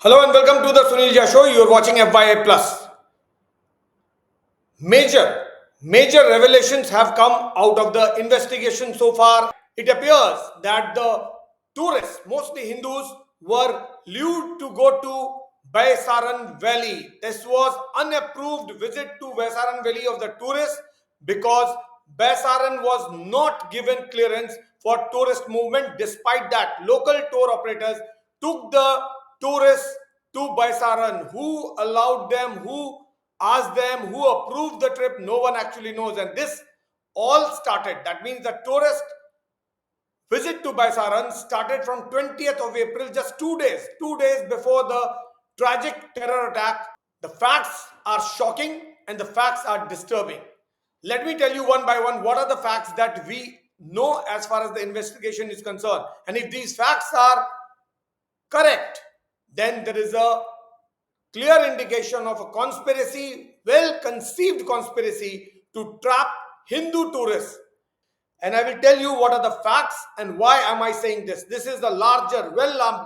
Hello and welcome to the Sunil Jha Show. You are watching FYI Plus. Major revelations have come out of the investigation so far. It appears that the tourists, mostly Hindus, were lured to go to Baisaran Valley. This was unapproved visit to Baisaran Valley of the tourists because Baisaran was not given clearance for tourist movement. Despite that, local tour operators took the tourists to Baisaran. Who allowed them? Who asked them? Who approved the trip? No one actually knows. And this all started. That means the tourist visit to Baisaran started from 20th of April, just 2 days before the tragic terror attack. The facts are shocking and the facts are disturbing. Let me tell you one by one what are the facts that we know as far as the investigation is concerned. And if these facts are correct, then there is a clear indication of a conspiracy, well conceived conspiracy to trap Hindu tourists. And I will tell you what are the facts and why am I saying this. This is the larger,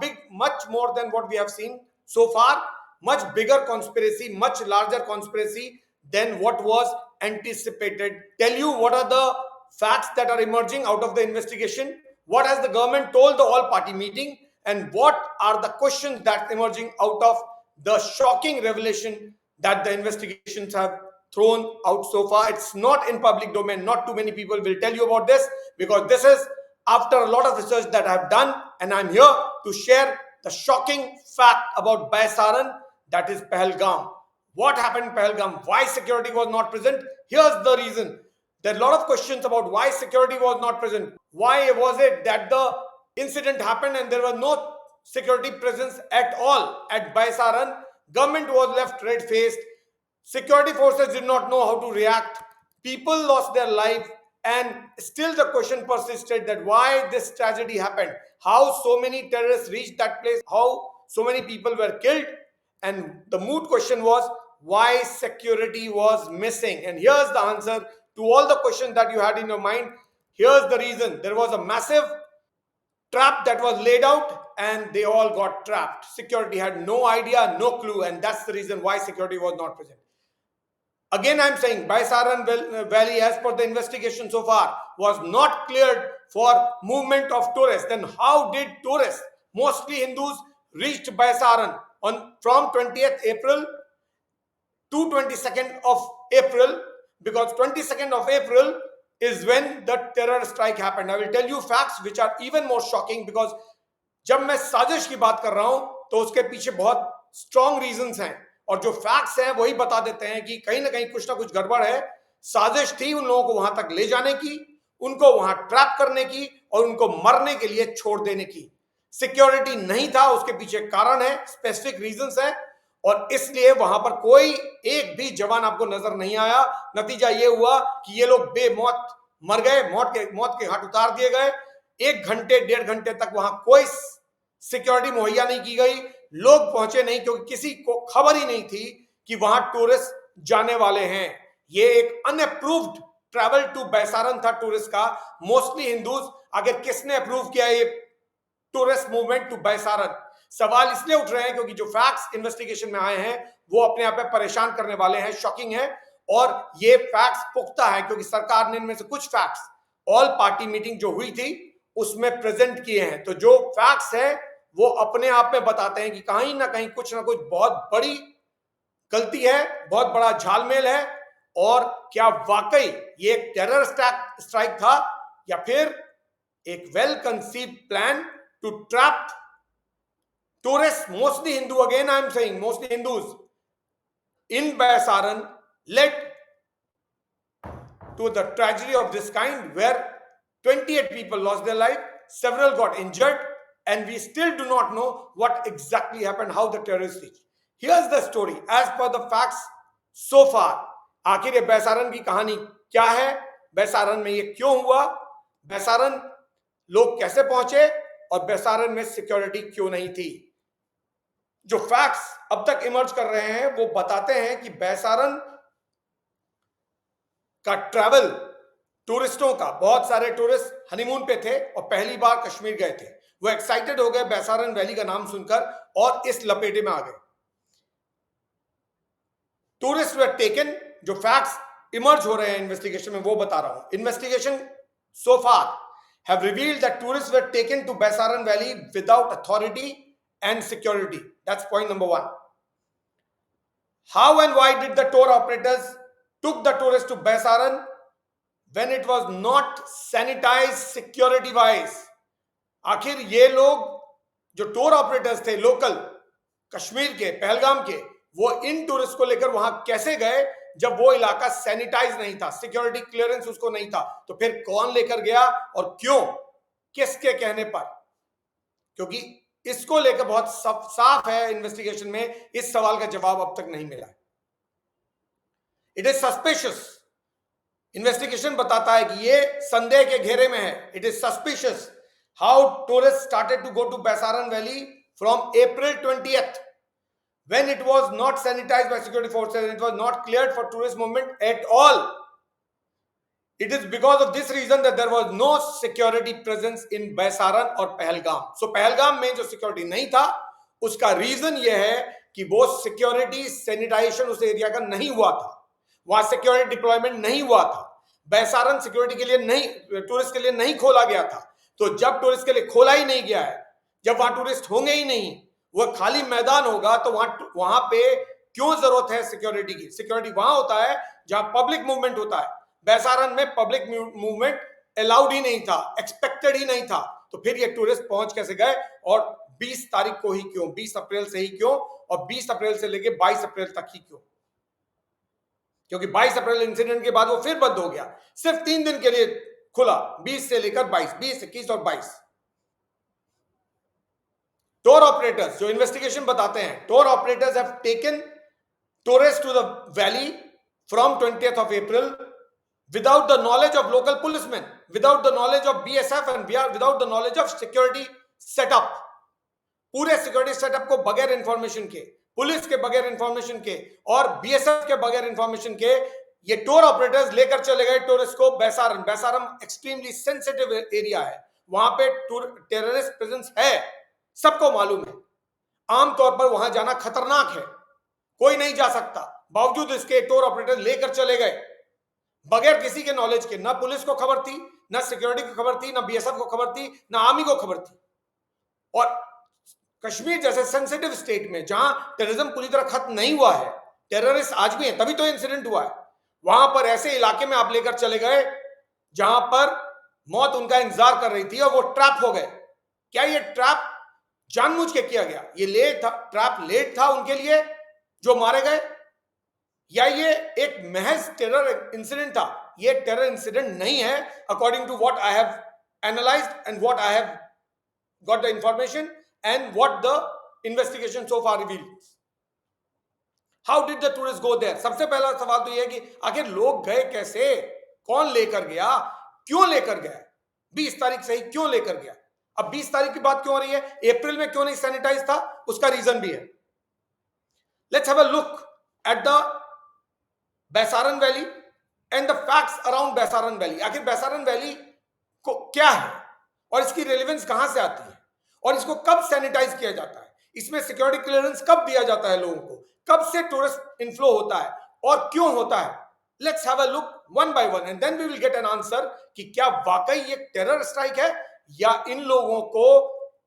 big, much more than what we have seen so far, much bigger conspiracy, much larger conspiracy than what was anticipated. Tell you what are the facts that are emerging out of the investigation, what has the government told the all party meeting, and what are the questions that emerging out of the shocking revelation that the investigations have thrown out so far. It's not in public domain. Not too many people will tell you about this because this is after a lot of research that I've done, and I'm here to share the shocking fact about Baisaran, that is Pahalgam. What happened in Pahalgam? Why security was not present? Here's the reason. There are a lot of questions about why security was not present. Why was it that the incident happened and there was no security presence at all at Baisaran? Government was left red-faced. Security forces did not know how to react. People lost their life, and still the question persisted that why this tragedy happened, how so many terrorists reached that place, how so many people were killed, and the moot question was why security was missing. And here's the answer to all the questions that you had in your mind. Here's the reason. There was a massive trap that was laid out and they all got trapped. Security had no idea, no clue, and that's the reason why security was not present. Again, I'm saying Baisaran Valley, as per the investigation so far, was not cleared for movement of tourists. Then how did tourists, mostly Hindus, reach Baisaran from 20th April to 22nd of April? Because 22nd of April is when the terror strike happened. I will tell you facts which are even more shocking because जब मैं साजिश की बात कर रहा हूं तो उसके पीछे बहुत स्ट्रॉन्ग रीजंस हैं और जो फैक्ट्स हैं वही बता देते हैं कि कहीं ना कुछ गड़बड़ है. साजिश थी उन लोगों को वहां तक ले जाने की, उनको वहां ट्रैप करने की और उनको मरने के लिए छोड़ देने की. सिक्योरिटी नहीं था, उसके पीछे कारण है, स्पेसिफिक रीजंस है और इसलिए वहां पर कोई एक भी जवान आपको नजर नहीं आया. नतीजा ये हुआ कि ये लोग बेमौत मर गए, मौत के घाट उतार दिए गए. 1 घंटे 1.5 घंटे तक वहां कोई सिक्योरिटी मुहैया नहीं की गई, लोग पहुंचे नहीं क्योंकि किसी को खबर ही नहीं थी कि वहां टूरिस्ट जाने वाले हैं. ये एक अनअप्रूव्ड ट्रैवल टू बैसारन था टूरिस्ट का, मोस्टली हिंदूज. अगर किसने अप्रूव किया ये टूरिस्ट मूवमेंट टू बैसारन? सवाल इसलिए उठ रहे हैं क्योंकि जो फैक्ट्स इन्वेस्टिगेशन में आए हैं वो अपने आप में परेशान करने वाले हैं, शॉकिंग है. और ये फैक्ट्स पुख्ता है क्योंकि सरकार ने इनमें से कुछ फैक्ट्स ऑल पार्टी मीटिंग जो हुई थी उसमें प्रेजेंट किए हैं. तो जो फैक्ट्स है वो अपने आप में बताते हैं कि कहीं ना कुछ बहुत बड़ी गलती है, बहुत बड़ा झालमेल है. और क्या वाकई ये एक टेरर स्ट्राइक था या फिर एक well conceived plan to trap tourists, mostly Hindu, again I am saying mostly Hindus, in Baisaran led to the tragedy of this kind where 28 people lost their life, several got injured, and we still do not know what exactly happened, how the terrorists reached. Here's the story as per the facts so far. आखिर ये बैसारन की कहानी क्या है, बैसारन में ये क्यों हुआ, बैसारन लोग कैसे पहुंचे और बैसारन में सिक्योरिटी क्यों नहीं थी? जो फैक्ट्स अब तक इमर्ज कर रहे हैं वो बताते हैं कि बैसारन का ट्रैवल टूरिस्टों का, बहुत सारे टूरिस्ट हनीमून पे थे और पहली बार कश्मीर गए थे। वो एक्साइटेड हो गए बैसारन वैली का नाम सुनकर और इस लपेटे में आ गए। टूरिस्ट वर टेकन, जो फैक्ट्स इमर्ज हो रहे हैं इन्वेस्टिगेशन में वो बता रहा हूं। Investigation so far have revealed that tourists were taken to Baisaran Valley without authority and security. That's point number one. How and why did the tour operators took the tourists to Baisaran when it was not sanitized security wise? आखिर ये लोग जो tour operators थे local Kashmir के, पहलगाम के, वो इन tourist को लेकर वहां कैसे गए जब वो इलाका सैनिटाइज नहीं था, सिक्योरिटी क्लियरेंस उसको नहीं था? तो फिर कौन लेकर गया और क्यों, किसके कहने पर? क्योंकि इसको लेकर बहुत साफ है इन्वेस्टिगेशन में, इस सवाल का जवाब अब तक नहीं मिला। इट इज सस्पिशियस, इन्वेस्टिगेशन बताता है कि ये संदेह के घेरे में है। It is suspicious how tourist started to go to Baisaran valley from April 20th when it was not sanitized by security forces and it was not cleared for tourist movement at all. It is because of this reason that there was no security presence in Baisaran और Pahalgam. So Pahalgam में जो security नहीं था उसका reason यह है कि वो सिक्योरिटी सैनिटाइजेशन उस एरिया का नहीं हुआ था, वहां सिक्योरिटी डिप्लॉयमेंट नहीं हुआ था। बैसारन सिक्योरिटी के लिए नहीं, टूरिस्ट के लिए नहीं खोला गया था। तो जब टूरिस्ट के लिए खोला ही नहीं गया है, जब वहां टूरिस्ट होंगे ही नहीं, वह खाली मैदान होगा, तो वहां पे क्यों जरूरत है सिक्योरिटी की? सिक्योरिटी वहां होता है जहां पब्लिक मूवमेंट होता है। बैसारन में पब्लिक मूवमेंट अलाउड ही नहीं था, एक्सपेक्टेड ही नहीं था। तो फिर ये टूरिस्ट पहुंच कैसे गए? और 20 तारीख को ही क्यों, 20 अप्रैल से ही क्यों, और 20 अप्रैल से लेके 22 अप्रैल तक ही क्यों? क्योंकि 22 अप्रैल इंसिडेंट के बाद वो फिर बंद हो गया, सिर्फ 3 दिन के लिए खुला, 20 से लेकर 22, 20, 21 और 22। टूर ऑपरेटर्स, जो इन्वेस्टिगेशन बताते हैं, tour operators have taken tourist to the valley from 20th of April without the knowledge of local policemen, without the knowledge of BSF and without the knowledge of security setup. पूरे security setup को बगैर information के, police के बगैर information के और BSF के बगैर इंफॉर्मेशन के ये टूर ऑपरेटर्स लेकर चले गए टूरिस्ट को Baisaran. Baisaran extremely sensitive area है, वहां पे टेररिस्ट प्रेजेंस है, सबको मालूम है। आमतौर पर वहां जाना खतरनाक है, कोई नहीं जा सकता। बावजूद इसके टूर ऑपरेटर लेकर चले गए बगैर किसी के नॉलेज के। ना पुलिस को खबर थी, ना सिक्योरिटी को खबर थी, ना बीएसएफ को खबर थी, ना आर्मी को खबर थी। और कश्मीर जैसे सेंसिटिव स्टेट में जहां टेररिज्म पूरी तरह खत्म नहीं हुआ है, टेररिस्ट आज भी है, तभी तो इंसिडेंट हुआ है, वहां पर ऐसे इलाके में आप लेकर चले गए जहां पर मौत उनका इंतजार कर रही थी और वो ट्रैप हो गए। क्या ये ट्रैप जानबूझ के किया गया? ये लेट था, ट्रैप लेट था उनके लिए जो मारे गए, या ये एक महज टेरर इंसिडेंट था? ये टेरर इंसिडेंट नहीं है according to what I have analysed and what I have got the information and what the investigation so far reveals. How did the tourist go there? सबसे पहला सवाल तो यह है कि आखिर लोग गए कैसे, कौन लेकर गया, क्यों लेकर गया? 20 तारीख से ही क्यों लेकर गया? अब 20 तारीख की बात क्यों हो रही है? अप्रैल में क्यों नहीं सैनिटाइज था? उसका रीजन भी है। Let's have a look at the Baisaran valley and the facts around Baisaran valley. आखिर बैसारन वैली को क्या है और इसकी रेलेवेंस कहां से आती है और इसको कब सैनिटाइज किया जाता है, इसमें सिक्योरिटी क्लियरेंस कब दिया जाता है लोगों को, कब से टूरिस्ट इनफ्लो होता है और क्यों होता है? Let's have a look one by one and then we will get an answer कि क्या वाकई ये टेरर स्ट्राइक है या इन लोगों को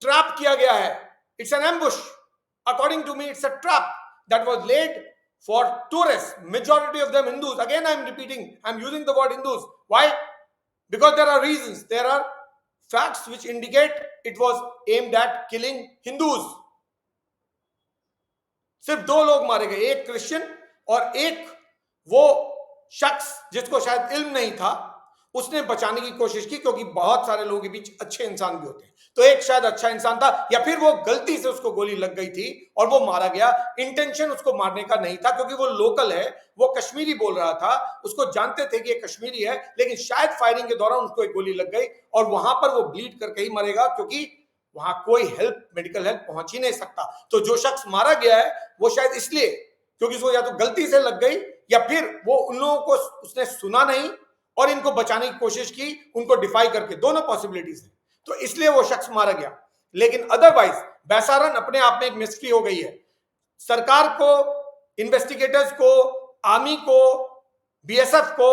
ट्रैप किया गया है। It's an ambush. According to me it's a trap that was laid for tourists, majority of them Hindus. Again I am repeating, I am using the word Hindus. Why? Because there are reasons, there are facts which indicate it was aimed at killing Hindus. सिर्फ 2 लोग मारे गए, एक Christian और एक वो शख्स जिसको शायद इल्म नहीं था, उसने बचाने की कोशिश की, क्योंकि बहुत सारे लोगों के बीच अच्छे इंसान भी होते हैं। तो एक शायद अच्छा इंसान था, या फिर वो गलती से उसको गोली लग गई थी और वो मारा गया। इंटेंशन उसको मारने का नहीं था, क्योंकि वो लोकल है, वो कश्मीरी बोल रहा था, उसको जानते थे कि ये कश्मीरी है, लेकिन शायद फायरिंग के दौरान उसको एक गोली लग गई और वहां पर वो ब्लीड करके ही मरेगा, क्योंकि वहां कोई हेल्प, मेडिकल हेल्प पहुंच ही नहीं सकता। तो जो शख्स मारा गया है वो शायद इसलिए क्योंकि उसको या तो गलती से लग गई या फिर वो उन लोगों को उसने सुना नहीं, और इनको बचाने की कोशिश की, उनको डिफाई करके। दोनों पॉसिबिलिटीज है, तो इसलिए वो शख्स मारा गया। लेकिन अदरवाइज बैसारन अपने आप में एक मिस्ट्री हो गई है। सरकार को, इन्वेस्टिगेटर्स को, आर्मी को, बीएसएफ को,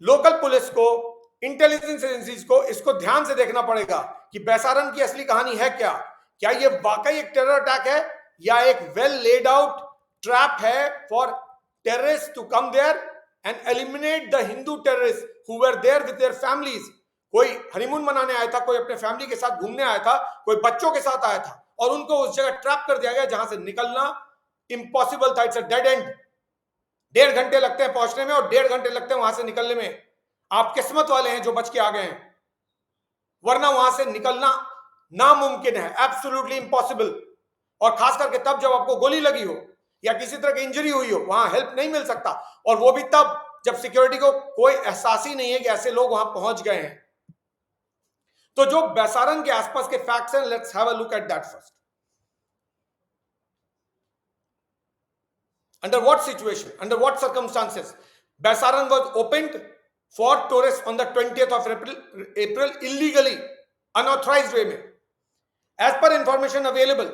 लोकल पुलिस को, इंटेलिजेंस एजेंसीज को इसको ध्यान से देखना पड़ेगा कि बैसारन की असली कहानी है क्या। क्या ये वाकई एक टेरर अटैक है या एक वेल लेड आउट ट्रैप है for terrorist to come there and eliminate the Hindu terrorist who were there with their families. कोई हनीमून मनाने आया था, कोई अपने फैमिली के साथ घूमने आया था, कोई बच्चों के साथ आया था और उनको उस जगह ट्रैप कर दिया गया जहां से निकलना इम्पॉसिबल था। It's a dead and. 1.5 घंटे लगते हैं पहुंचने में और 1.5 घंटे लगते हैं वहां से निकलने में। आप किस्मत वाले हैं जो बच के आ गए हैं, वरना वहां से निकलना नामुमकिन है, एब्सोल्युटली इम्पॉसिबल। और खास करके तब जब आपको गोली लगी हो या किसी तरह की इंजरी हुई हो, वहां हेल्प नहीं मिल सकता, और वो भी तब जब सिक्योरिटी को कोई एहसास ही नहीं है कि ऐसे लोग वहां पहुंच गए हैं। तो जो बैसारन के आसपास के फैक्ट्स हैं, let's have a look at that first. Under what situation, under what circumstances Baisaran was opened for tourists on the 20th of April illegally, unauthorized way में? As per information available,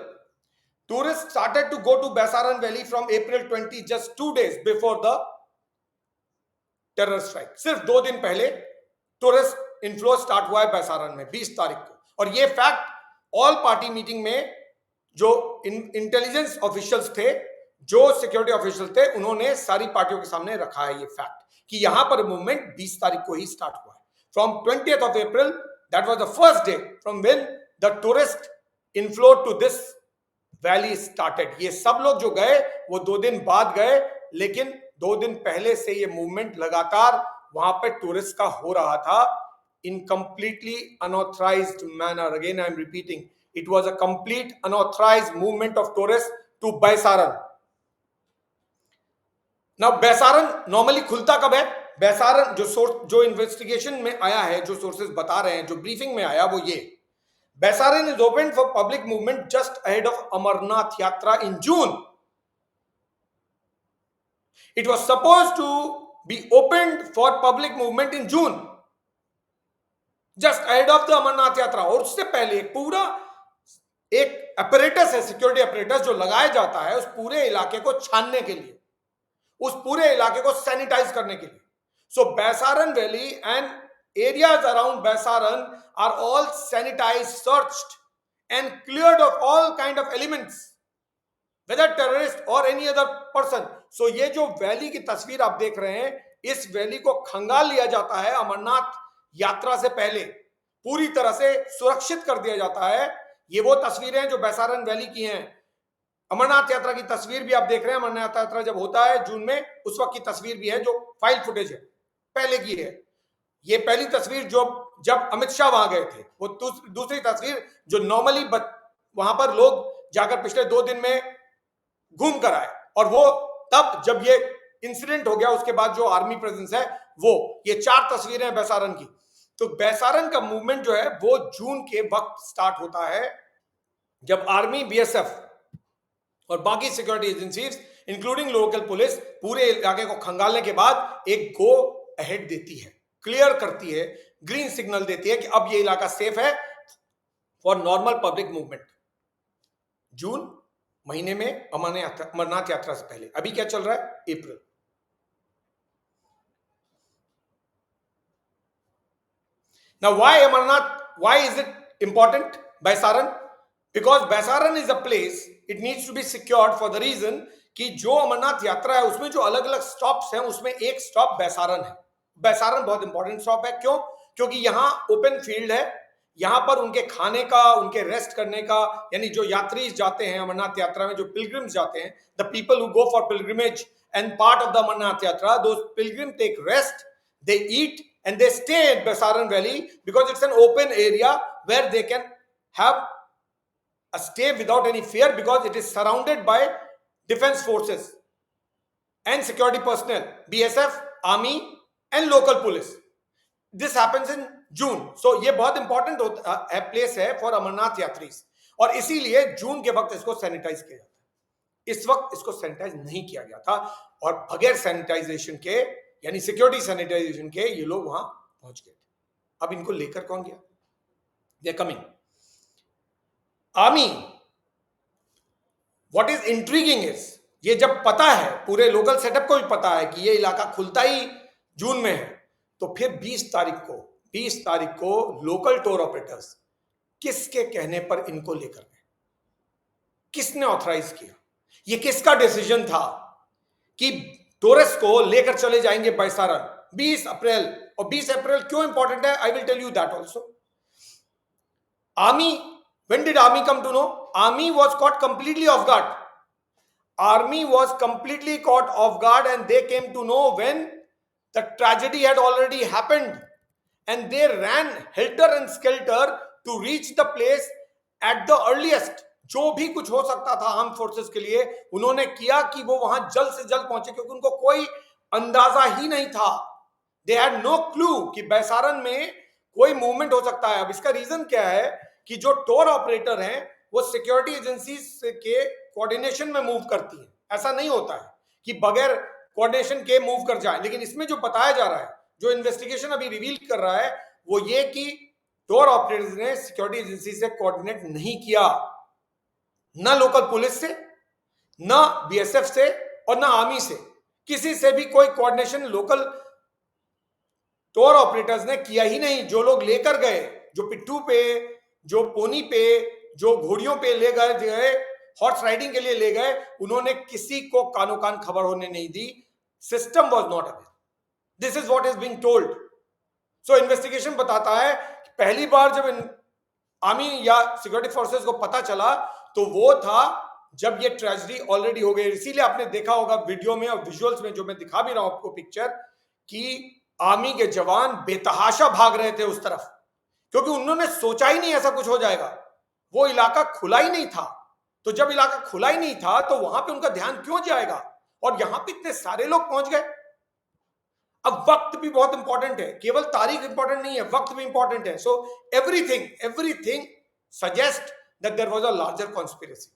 tourists started to go to Baisaran Valley from April 20, just 2 days before the terror strike. सिर्फ 2 दिन पहले tourist inflow start हुआ है बैसारन में 20 तारीख को। और ये फैक्ट ऑल पार्टी मीटिंग में जो इंटेलिजेंस ऑफिशियल्स थे, जो सिक्योरिटी ऑफिशियल थे, उन्होंने सारी पार्टियों के सामने रखा है ये फैक्ट कि यहां पर मूवमेंट 20 तारीख को ही स्टार्ट हुआ है। From 20th of April, that was the first day from when the tourist inflow to this valley started. ये सब लोग जो गए वो 2 दिन बाद गए, लेकिन 2 दिन पहले से ये मूवमेंट लगातार वहां पे टूरिस्ट का हो रहा था in completely unauthorized manner. Again I am repeating, it was a complete unauthorized movement of tourists to Baisaran. Now Baisaran normally खुलता कब है? बैसारन जो इन्वेस्टिगेशन में आया है, जो सोर्सेज बता रहे हैं, जो ब्रीफिंग में आया, वो ये Baisaran is open for public movement just ahead of Amarnath Yatra in June. It was supposed to be opened for public movement in June, just ahead of the Amarnath यात्रा. और उससे पहले एक पूरा एक अपरेटस है, सिक्योरिटी अपरेटस, जो लगाया जाता है उस पूरे इलाके को छानने के लिए, उस पूरे इलाके को सैनिटाइज करने के लिए. So Baisaran valley and areas around Baisaran are all sanitized, searched and cleared of all kind of elements, whether terrorist or any other person. So ये जो वैली की तस्वीर आप देख रहे हैं, इस वैली को खंगाल लिया जाता है अमरनाथ यात्रा से पहले, पूरी तरह से सुरक्षित कर दिया जाता है. ये वो तस्वीरें हैं जो बैसारन वैली की हैं. अमरनाथ यात्रा की तस्वीर भी आप देख रहे हैं. अमरनाथ यात्रा जब होता है जून में, उस वक्त की तस्वीर भी है जो फाइल फुटेज है, पहले की है. ये पहली तस्वीर जो जब अमित शाह वहां गए थे, वो दूसरी तस्वीर जो नॉर्मली वहां पर लोग जाकर पिछले 2 दिन में घूम कर आए, और वो तब जब ये इंसिडेंट हो गया उसके बाद जो आर्मी प्रेजेंस है वो. ये 4 तस्वीरें हैं बैसारन की. तो बैसारन का मूवमेंट जो है वो जून के वक्त स्टार्ट होता है, जब आर्मी, बीएसएफ और बाकी security agencies including local police पूरे इलाके को खंगालने के बाद एक गो अहेड देती है, क्लियर करती है, ग्रीन सिग्नल देती है कि अब ये इलाका सेफ है फॉर नॉर्मल पब्लिक मूवमेंट. जून महीने में अमरनाथ यात्रा से पहले. अभी क्या चल रहा है? अप्रैल. Now why Amarnath? Why is it important? Baisaran? Because Baisaran is a place, it needs to be secured for the reason कि जो अमरनाथ यात्रा है उसमें जो अलग अलग स्टॉप्स हैं उसमें एक स्टॉप बैसारन है. बैसारन बहुत इंपॉर्टेंट स्टॉप है. क्यों? क्योंकि यहाँ ओपन फील्ड है, यहाँ पर उनके खाने का, उनके रेस्ट करने का, यानी जो यात्री जाते हैं अमरनाथ यात्रा में, जो पिलग्रिम्स जाते हैं, the people who go for pilgrimage and part of the Amarnath yatra, those pilgrim take rest, they eat and they stay at Baisaran Valley because it's an open area where they can have a stay without any fear, because it is surrounded by defense forces and security personnel, BSF, army and local police. This happens in June. So ये बहुत important place है for Amarnath यात्रीज, और इसीलिए जून के वक्त इसको sanitise किया जाता है. इस वक्त इसको सैनिटाइज नहीं किया गया था, और बगैर सैनिटाइजेशन के यानी सिक्योरिटी सैनिटाइजेशन के ये लोग वहां पहुंच गए। अब इनको लेकर कौन गया? They coming army. What is intriguing is, ये जब पता है, पूरे लोकल सेटअप को भी पता है कि ये इलाका खुलता ही जून में है, तो फिर 20 तारीख को लोकल टूर ऑपरेटर्स किसके कहने पर इनको लेकर गए? किसने ऑथराइज किया? ये किसका डिसीजन था कि टूरिस्ट को लेकर चले जाएंगे बैसारन 20 अप्रैल? और 20 अप्रैल क्यों इंपॉर्टेंट है, I will tell you that also. Army, when did army come to know? Army was caught completely off guard. Army was completely caught off guard, and they came to know when the tragedy had already happened, and they ran helter and skelter to reach the place at the earliest. जो भी कुछ हो सकता था arm forces के लिए उन्होंने किया कि वो वहां जल्द से जल्द पहुंचे, क्योंकि उनको कोई अंदाजा ही नहीं था। दे हैड नो क्लू कि बैसारन में कोई मूवमेंट हो सकता है। अब इसका रीजन क्या है कि जो टूर ऑपरेटर हैं वो सिक्योरिटी एजेंसीज के कोऑर्डिनेशन में मूव करती है। ऐसा नहीं होता है कि बगैर कोऑर्डिनेशन के मूव कर जाए। लेकिन इसमें जो बताया जा रहा है, जो इन्वेस्टिगेशन अभी रिवील कर रहा है, वो ये कि टूर ऑपरेटर्स ने सिक्योरिटी एजेंसी से कोऑर्डिनेट नहीं किया, ना लोकल पुलिस से, ना बीएसएफ से और ना आर्मी से। किसी से भी कोई कोऑर्डिनेशन लोकल टूर ऑपरेटर्स ने किया ही नहीं। जो लोग लेकर गए, जो पिट्ठू पे, जो पोनी पे, जो घोड़ियों पे ले गए, हॉर्स राइडिंग के लिए ले गए, उन्होंने किसी को कानो कान खबर होने नहीं दी। System was not aware. This is what is being told. So investigation बताता है कि पहली बार जब आर्मी या सिक्योरिटी फोर्सेस को पता चला तो वो था जब ये ट्रेजेडी ऑलरेडी हो गई। इसीलिए आपने देखा होगा वीडियो में और विजुअल्स में, जो मैं दिखा भी रहा हूं आपको पिक्चर, कि आर्मी के जवान बेतहाशा भाग रहे थे उस तरफ, क्योंकि उन्होंने सोचा ही नहीं ऐसा कुछ हो जाएगा। वो इलाका खुला ही नहीं था। तो जब इलाका खुला ही नहीं था तो वहां पे उनका ध्यान क्यों जाएगा? और यहां पे इतने सारे लोग पहुंच गए। अब वक्त भी बहुत इंपॉर्टेंट है, केवल तारीख इंपॉर्टेंट नहीं है, वक्त भी इंपॉर्टेंट है। So everything suggest that there was a larger conspiracy.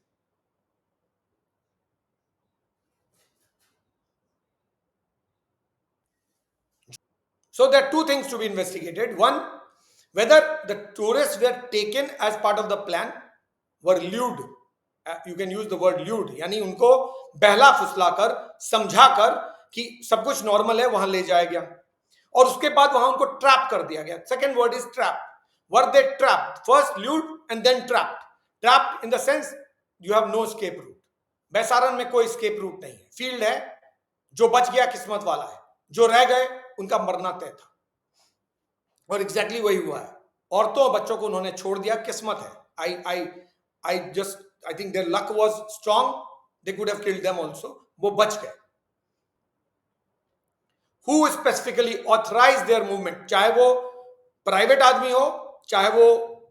So there are two things to be investigated. One, whether the tourists were taken as part of the plan, were lured. You can use the word lured, यानी उनको बहला फुसलाकर, समझाकर कि सब कुछ normal है वहां ले जाया गया, और उसके बाद वहां उनको ट्रैप कर दिया गया। Second word is trap. Were they trapped? First lured and then trapped. Trapped in the sense you have no escape route. Baisaran में कोई एस्केप रूट नहीं है, फील्ड है। जो बच गया किस्मत वाला है, जो रह गए उनका मरना तय था। और एग्जैक्टली वही हुआ है। औरतों और बच्चों को उन्होंने छोड़ दिया, किस्मत है। I think their luck was strong. They could have killed them also. वो बच गए। Who specifically authorized their movement? चाहे वो प्राइवेट आदमी हो, चाहे वो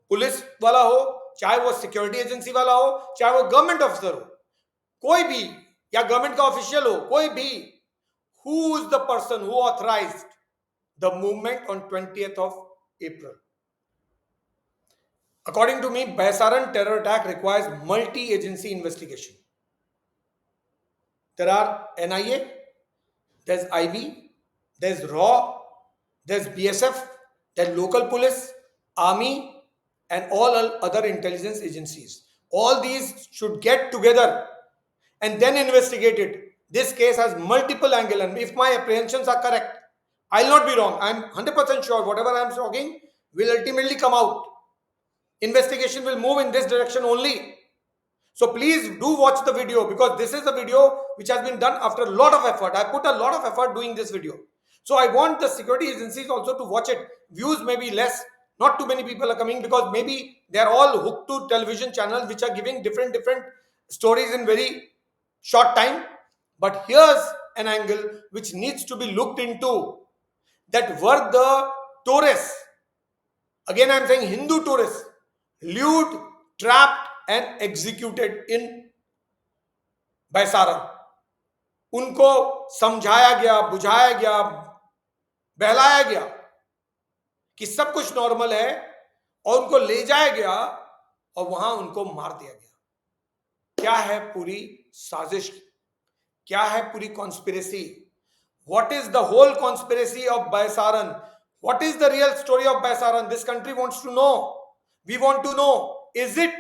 पुलिस वाला हो, चाहे वो सिक्योरिटी एजेंसी वाला हो, चाहे वो गवर्नमेंट ऑफिसर हो, कोई भी, या गवर्नमेंट का ऑफिशियल हो, कोई भी, who is the person who authorized the movement on 20th of April? According to me, Baisaran terror attack requires multi-agency investigation. There are NIA, there's IB, there's RAW, there's BSF, there's local police, army, and all other intelligence agencies. All these should get together and then investigate it. This case has multiple angles, and if my apprehensions are correct, I'll not be wrong. I'm 100% sure whatever I'm talking will ultimately come out. Investigation will move in this direction only. So please do watch the video, because this is a video which has been done after a lot of effort. I put a lot of effort doing this video. So I want the security agencies also to watch it. Views may be less, not too many people are coming, because maybe they are all hooked to television channels which are giving different stories in very short time. But here's an angle which needs to be looked into, that were the tourists, again I'm saying Hindu tourists, lured, trapped and executed in Baisaran. उनको समझाया गया, बुझाया गया, बहलाया गया कि सब कुछ normal है, और उनको ले जाया गया और वहां उनको मार दिया गया। क्या है पूरी साजिश? क्या है पूरी conspiracy? What is the whole conspiracy of Baisaran? What is the real story of Baisaran? This country wants to know. We want to know. Is it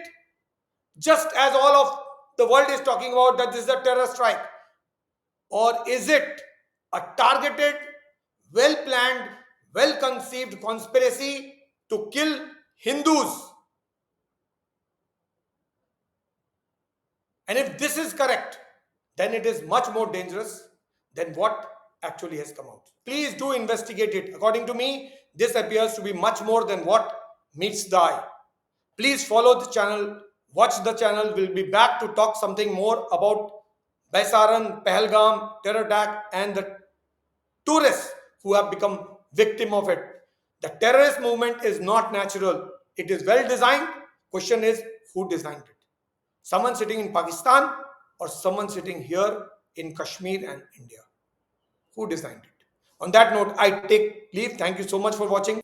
just as all of the world is talking about that this is a terror strike? Or is it a targeted, well planned, well conceived conspiracy to kill Hindus? And if this is correct, then it is much more dangerous than what actually has come out. Please do investigate it. According to me, this appears to be much more than what meets the eye. Please follow the channel, watch the channel. We'll be back to talk something more about Baisaran, Pahalgam, terror attack, and the tourists who have become victim of it. The terrorist movement is not natural. It is well designed. Question is, who designed it? Someone sitting in Pakistan or someone sitting here in Kashmir and India? Who designed it? On that note, I take leave. Thank you so much for watching.